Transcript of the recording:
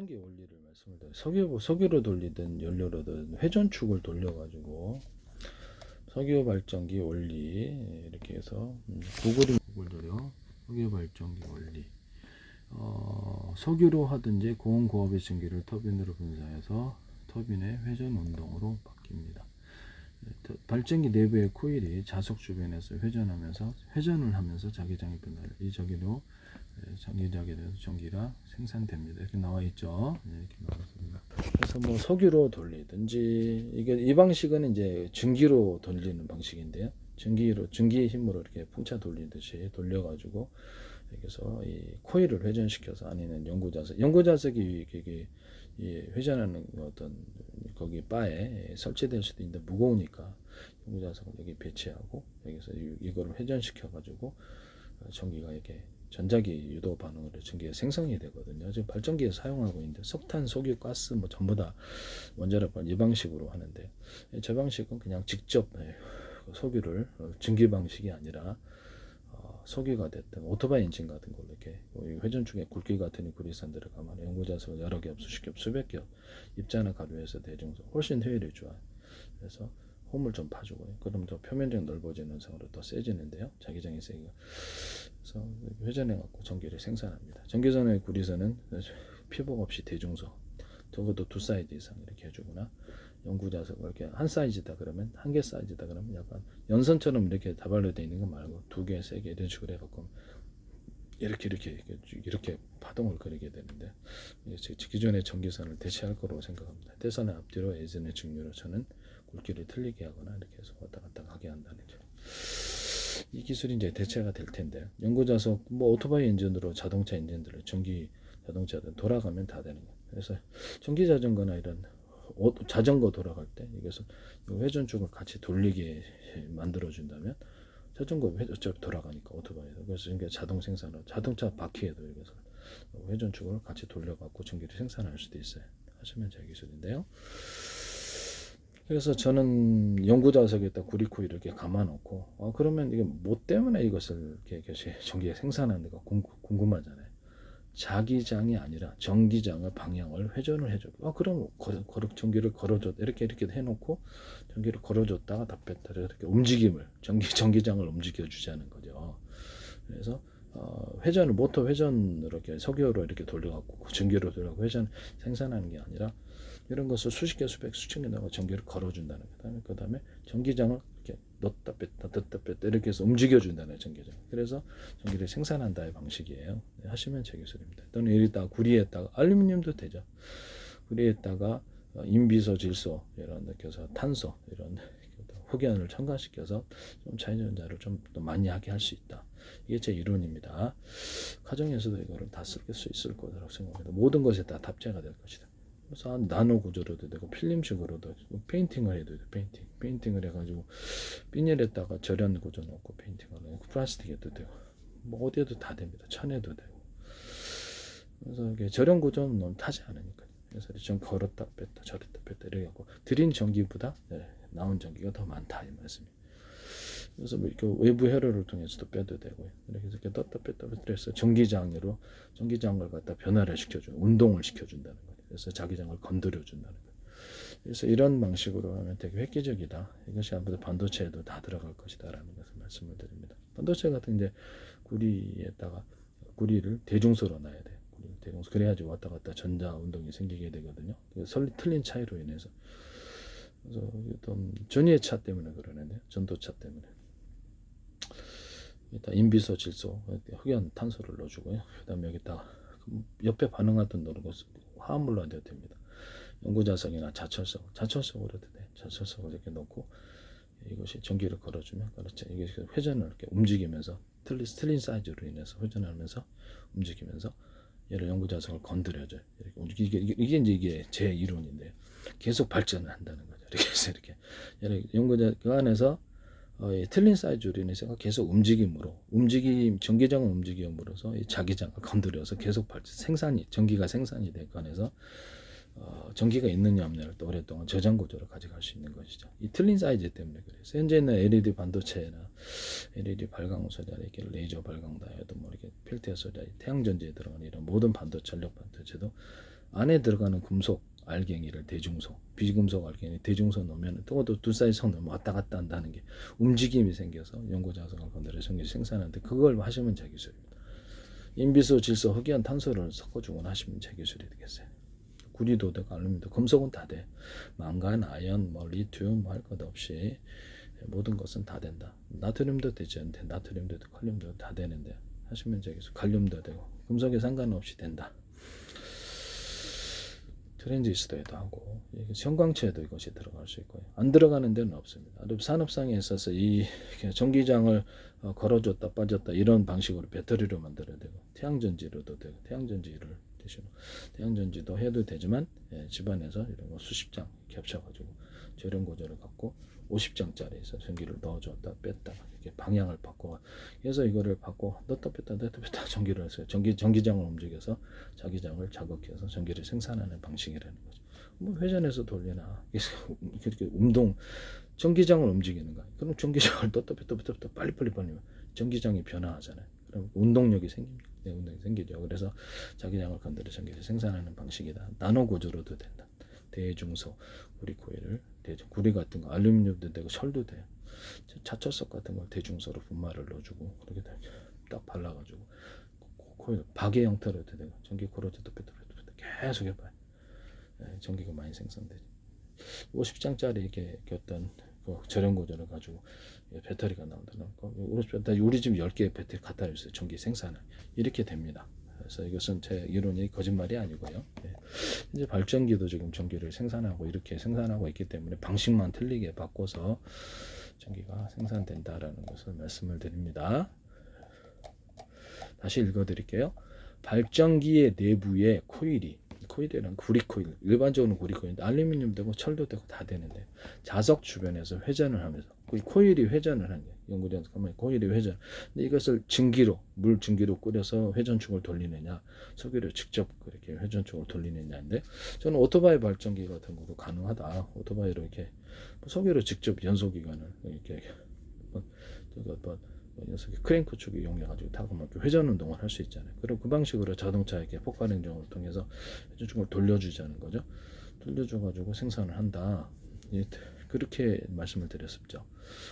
발전기 원리를 말씀을 드려요. 석유로 돌리든 연료로든 회전축을 돌려가지고 석유 발전기 원리 이렇게 해서 구글이요. 석유 발전기 원리. 석유로 하든지 고온고압의 전기를 터빈으로 분사해서 터빈의 회전 운동으로 바뀝니다. 발전기 내부의 코일이 자석 주변에서 회전을 하면서 자기장의 변화를 이 저기로 자기장에 대해서 전기가 생산됩니다. 이렇게 나와 있죠. 이렇게 나왔습니다. 그래서 뭐 석유로 돌리든지 이 방식은 이제 전기로 돌리는 방식인데요. 전기 힘으로 이렇게 풍차 돌리듯이 돌려가지고 여기서 이 코일을 회전시켜서 안에 있는 연구자석이 이 회전하는 어떤 거기 바에 설치될 수도 있는데 무거우니까 연구자석을 여기 배치하고 여기서 이거를 회전시켜 가지고 전기가 이렇게 전자기 유도 반응으로 전기가 생성이 되거든요. 지금 발전기에 사용하고 있는데 석탄, 석유, 가스 뭐 전부 다 원자력 이 방식으로 하는데 저 방식은 그냥 직접 석유를 전기 방식이 아니라 석유가 됐든 오토바이 엔진 같은 걸로 이렇게 회전축에 굵기 같은 구리선 들어가면 연구자석을 여러 겹, 수십 겹, 수백 겹 입자나 가루에서 대중소 훨씬 효율이 좋아요. 그래서 홈을 좀 파주고요. 그럼 더 표면적 넓어지는 현상으로 더 세지는데요. 자기장의 세기가. 그래서 회전해 갖고 전기를 생산합니다. 전기선의 구리선은 피복 없이 대중소 적어도 2사이즈 이상 이렇게 해주거나 연구자석을 이렇게 한 사이즈다 그러면 한 개 사이즈다 그러면 약간 연선처럼 이렇게 다발로 되어 있는 거 말고 2개, 3개 이런 식으로 해갖고 이렇게 파동을 그리게 되는데 기존의 전기선을 대체할 거라고 생각합니다. 대선의 앞뒤로 예전의 직류로 저는 굵기를 틀리게 하거나 이렇게 해서 왔다 갔다 하게 한다는 점. 이 기술이 이제 대체가 될 텐데 연구자석 뭐 오토바이 엔진으로 자동차 엔진들로 전기 자동차들 돌아가면 다 되는 거예요. 그래서 전기 자전거나 이런 자전거 돌아갈 때 이것을 회전축을 같이 돌리게 만들어 준다면 자전거 회전축 돌아가니까 오토바이에서 그래서 이게 자동 생산으로 자동차 바퀴에도 이것을 회전축을 같이 돌려갖고 전기를 생산할 수도 있어요. 하시면 제 기술인데요. 그래서 저는 연구자석에다 구리코 이렇게 감아놓고 그러면 이게 뭐 때문에 이것을 이렇게 전기가 생산하는가 궁금하잖아요. 자기장이 아니라 전기장의 방향을 회전을 해줘. 그럼 전기를 걸어줘. 이렇게 해놓고 전기를 걸어줬다가 다 뺐다 이렇게 움직임을 전기장을 움직여 주자는 거죠. 그래서 모터 회전으로 이렇게 석유로 이렇게 돌려갖고 전기로 돌려갖고 회전 생산하는 게 아니라 이런 것을 수십 개, 수천 개 나가 전기를 걸어준다는 거예요. 그다음에 전기장을 이렇게 넣었다 뺐다 이렇게 해서 움직여준다는 전기장. 그래서 전기를 생산한다의 방식이에요. 하시면 제 기술입니다. 또는 여기다가 구리에다가 알루미늄도 되죠. 구리에다가 인비소, 질소 이런 이렇게 해서 탄소 이런 흑연을 첨가시켜서 좀 자연전자를 좀 더 많이 하게 할 수 있다. 이게 제 이론입니다. 가정에서도 이거를 다 쓸 수 있을 거라고 생각합니다. 모든 것에 다 답재가 될 것이다. 그래서 나노 구조로도 되고 필름식으로도 페인팅을 해도 돼요. 페인팅을 해가지고 비닐에다가 절연 구조 넣고 페인팅을 하고 플라스틱에도 되고 뭐 어디에도 다 됩니다. 천에도 되고. 그래서 이게 절연 구조는 너무 타지 않으니까. 그래서 좀 걸었다 뺐다 저랬다 뺐다 이렇게 하고 들인 전기보다 나온 전기가 더 많다 이 말씀입니다. 그래서 뭐 이렇게 외부 회로를 통해서도 빼도 되고요. 이렇게 떴다 뺐다 그래서 전기장을 갖다 변화를 시켜주는 운동을 시켜준다는 거예요. 그래서 자기장을 건드려 준다는 거예요. 그래서 이런 방식으로 하면 되게 획기적이다. 이것이 아무래도 반도체에도 다 들어갈 것이다라는 것을 말씀을 드립니다. 반도체 같은 이제 구리에다가 구리를 대중소로 놔야 돼요. 대중소 그래야지 왔다 갔다 전자 운동이 생기게 되거든요. 틀린 차이로 인해서. 그래서 좀 전위의 차 때문에 그러는데 전도차 때문에. 일단 인비소, 질소, 흑연, 탄소를 넣어주고요. 그다음에 여기다가 옆에 반응하던 노는 것을 화합물로 넣어도 됩니다. 연구자석이나 자철석으로도 돼. 자철석을 이렇게 넣고 이것이 전기를 걸어주면 그렇죠. 이게 회전을 이렇게 움직이면서 틀린 사이즈로 인해서 회전하면서 움직이면서 얘를 연구자석을 건드려줘요. 이게 제 이론인데요. 계속 발전을 한다는 거죠. 이렇게 해서 이렇게 그 안에서 틀린 사이즈로 인해서 계속 전기장을 움직임으로써 이 자기장을 건드려서 계속 전기가 생산이 될 거에서 전기가 있느냐 없느냐를 또 오랫동안 저장 구조를 가져갈 수 있는 것이죠. 이 틀린 사이즈 때문에 그래요. 현재 있는 LED 반도체나 LED 발광 소자, 이렇게 레이저 발광 다이오드, 뭐 이렇게 필터 소자, 태양 전지에 들어가는 이런 모든 전력 반도체도 안에 들어가는 금속 알갱이를 대중소, 비금속 알갱이 대중소 넣으면 또도 두 사이즈 선 넣으면 왔다 갔다 한다는 게 움직임이 생겨서 연고 자석을 건드려 생산하는데 그걸 하시면 제 기술입니다. 인비소, 질소, 흑이온, 탄소를 섞어주곤 하시면 제 기술이 되겠어요. 구리도 되고 알루미늄도 금속은 다 돼. 망간, 아연, 뭐 리튬 할 것 없이 모든 것은 다 된다. 나트륨도 되지 않는데 나트륨도 되고 칼륨도 다 되는데 하시면 제 기술. 칼륨도 되고 금속에 상관없이 된다. 트랜지스터에도 하고 형광체에도 이것이 들어갈 수 있고요. 안 들어가는 데는 없습니다. 산업상에 있어서 이 전기장을 걸어줬다 빠졌다 이런 방식으로 배터리로 만들어야 되고 태양전지로도 되고 태양전지를 대신 태양전지도 해도 되지만 집안에서 이런 거 수십 장 겹쳐가지고 저런 구조를 갖고 50장짜리에서 전기를 넣어줬다 뺐다 이렇게 방향을 바꿔 그래서 이거를 바꿔 넣었다 뺐다 전기를 해서 전기장을 움직여서 자기장을 자극해서 전기를 생산하는 방식이라는 거죠. 뭐 회전해서 돌리나 이렇게 전기장을 움직이는 거야. 그럼 전기장을 넣었다 뺐다 빨리 전기장이 변화하잖아요. 그럼 운동력이 생깁니다. 운동이 생기죠. 그래서 자기장을 건드려 전기를 생산하는 방식이다. 나노 구조로도 된다. 대중소, 구리 코일을 구리 같은 거 알루미늄도 되고 철도 돼요. 자철석 같은 걸 대중소로 분말을 넣어주고 그렇게 딱 발라가지고 코일 박의 형태로도 되고 전기 코로도 계속 해봐요. 전기가 많이 생산되죠. 50장짜리 이게 어떤 저렴 구조를 가지고 배터리가 나온다는 거. 우리 집 10개의 배터리 갖다 주세요. 전기 생산을 이렇게 됩니다. 그래서 이것은 제 이론이 거짓말이 아니고요. 이제 발전기도 지금 전기를 생산하고 이렇게 생산하고 있기 때문에 방식만 틀리게 바꿔서 전기가 생산된다라는 것을 말씀을 드립니다. 다시 읽어드릴게요. 발전기의 내부에 코일이란 구리 코일, 일반적으로 구리 코일, 알루미늄 되고 철도 되고 다 되는데 자석 주변에서 회전을 하면서 코일이 회전을 하는 거예요. 연구자에서 가만히 코일이 회전. 근데 이것을 물 증기로 끓여서 회전축을 돌리느냐, 석유로 직접 그렇게 회전축을 돌리느냐인데 저는 오토바이 발전기 같은 것도 가능하다. 오토바이로 이렇게 석유로 직접 연소기관을 이렇게 녀석이 크랭크 축을 이용해가지고 타고 막 회전 운동을 할 수 있잖아요. 그리고 그 방식으로 자동차 이렇게 폭발 행정을 통해서 회전축을 돌려주자는 거죠. 돌려줘가지고 생산을 한다. 그렇게 말씀을 드렸었죠.